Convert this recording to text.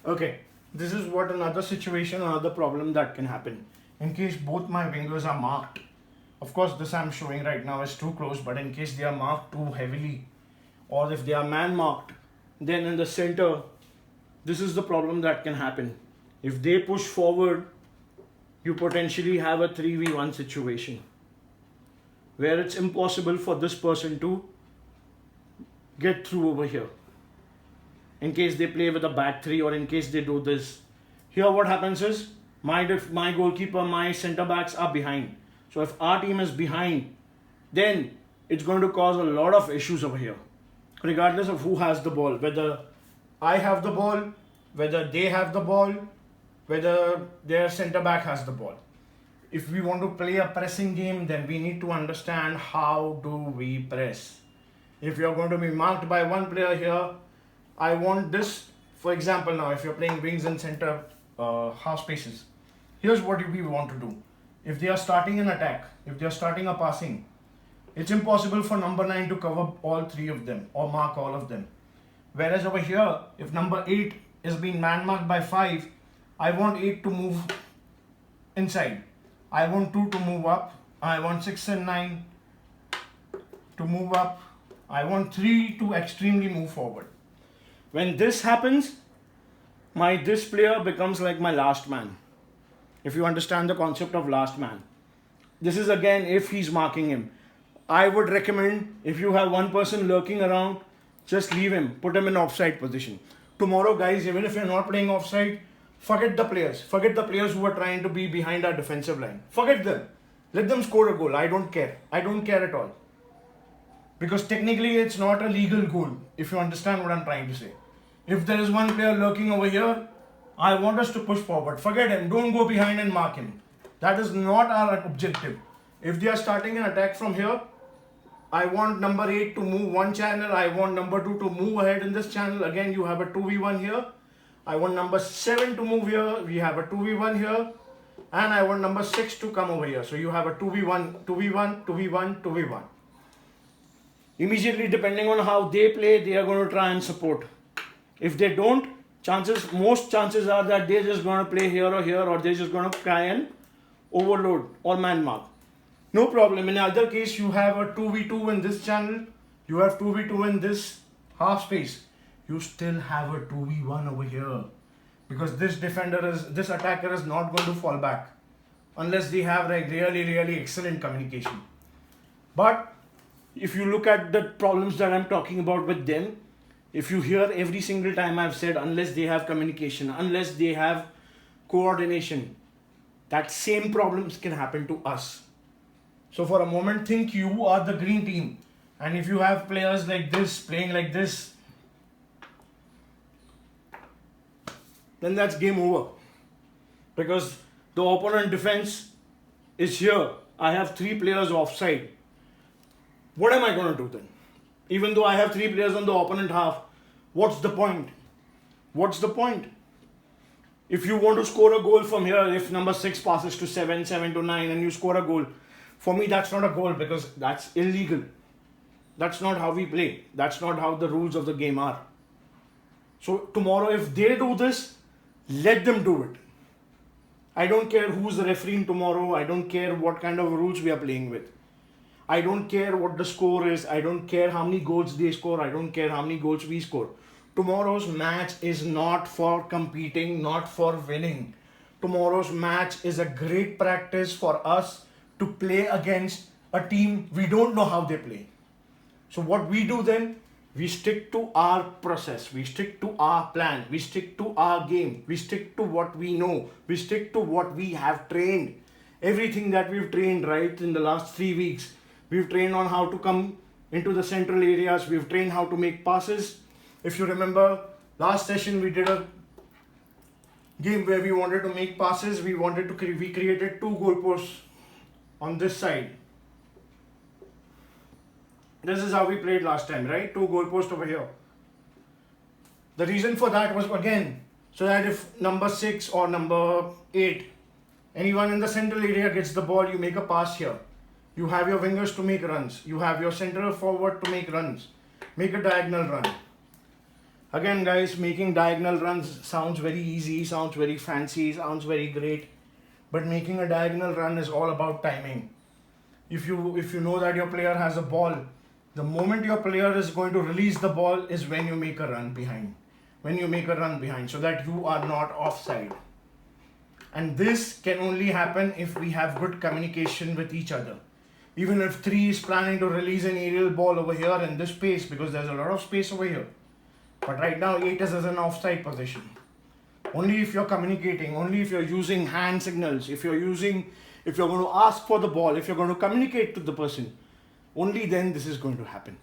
Okay, this is what another situation, another problem that can happen. In case both my wingers are marked, of course, this I'm showing right now is too close, but in case they are marked too heavily, or if they are man marked, then in the center, this is the problem that can happen. If they push forward, you potentially have a 3v1 situation where it's impossible for this person to get through over here. In case they play with a back three, or in case they do this, here what happens is my goalkeeper, my center backs are behind. So if our team is behind, then it's going to cause a lot of issues over here, regardless of who has the ball, whether I have the ball, whether they have the ball, whether their center back has the ball. If we want to play a pressing game, then we need to understand how do we press. If you're going to be marked by one player here, I want this, for example, now if you're playing wings and center half spaces, here's what we want to do. If they are starting an attack, if they are starting a passing, it's impossible for number 9 to cover all three of them or mark all of them. Whereas over here, if number 8 is being man marked by 5, I want 8 to move inside. I want 2 to move up. I want 6 and 9 to move up. I want 3 to extremely move forward. When this happens, this player becomes like my last man. If you understand the concept of last man. This is again if he's marking him. I would recommend, if you have one person lurking around, just leave him, put him in offside position. Tomorrow, guys, even if you're not playing offside, forget the players. Forget the players who are trying to be behind our defensive line. Forget them. Let them score a goal. I don't care. I don't care at all. Because technically it's not a legal goal, if you understand what I'm trying to say. If there is one player lurking over here, I want us to push forward. Forget him. Don't go behind and mark him. That is not our objective. If they are starting an attack from here, I want number 8 to move one channel. I want number 2 to move ahead in this channel. Again, you have a 2v1 here. I want number 7 to move here. We have a 2v1 here. And I want number 6 to come over here. So you have a 2v1, 2v1, 2v1, 2v1. Immediately, depending on how they play, they are going to try and support. If they don't, most chances are that they're just going to play here, or they're just going to try and overload or man mark. No problem. In either case, you have a 2v2 in this channel. You have 2v2 in this half space. You still have a 2v1 over here. Because this attacker is not going to fall back. Unless they have like really excellent communication. But if you look at the problems that I'm talking about with them, if you hear every single time I've said, unless they have communication, unless they have coordination, that same problems can happen to us. So for a moment, think you are the green team. And if you have players like this, playing like this, then that's game over. Because the opponent defense is here. I have 3 players offside. What am I going to do then? Even though I have 3 players on the opponent half, what's the point? What's the point? If you want to score a goal from here, if number 6 passes to 7, 7 to 9, and you score a goal, for me that's not a goal because that's illegal. That's not how we play. That's not how the rules of the game are. So tomorrow, if they do this, let them do it. I don't care who's the refereeing tomorrow. I don't care what kind of rules we are playing with. I don't care what the score is. I don't care how many goals they score. I don't care how many goals we score. Tomorrow's match is not for competing, not for winning. Tomorrow's match is a great practice for us to play against a team we don't know how they play. So what we do then, we stick to our process. We stick to our plan. We stick to our game. We stick to what we know. We stick to what we have trained. Everything that we've trained right in the last 3 weeks. We've trained on how to come into the central areas. We've trained how to make passes. If you remember, last session we did a game where we wanted to make passes. We created 2 goalposts on this side. This is how we played last time, right? 2 goalposts over here. The reason for that was, again, so that if number 6 or number 8, anyone in the central area gets the ball, you make a pass here. You have your wingers to make runs. You have your centre forward to make runs. Make a diagonal run. Again, guys, making diagonal runs sounds very easy, sounds very fancy, sounds very great, but making a diagonal run is all about timing. If you know that your player has a ball, the moment your player is going to release the ball is when you make a run behind. When you make a run behind, so that you are not offside. And this can only happen if we have good communication with each other. Even if 3 is planning to release an aerial ball over here in this space, because there's a lot of space over here. But right now 8 is in an offside position. Only if you're communicating, only if you're using hand signals, if you're going to ask for the ball, if you're going to communicate to the person, only then this is going to happen.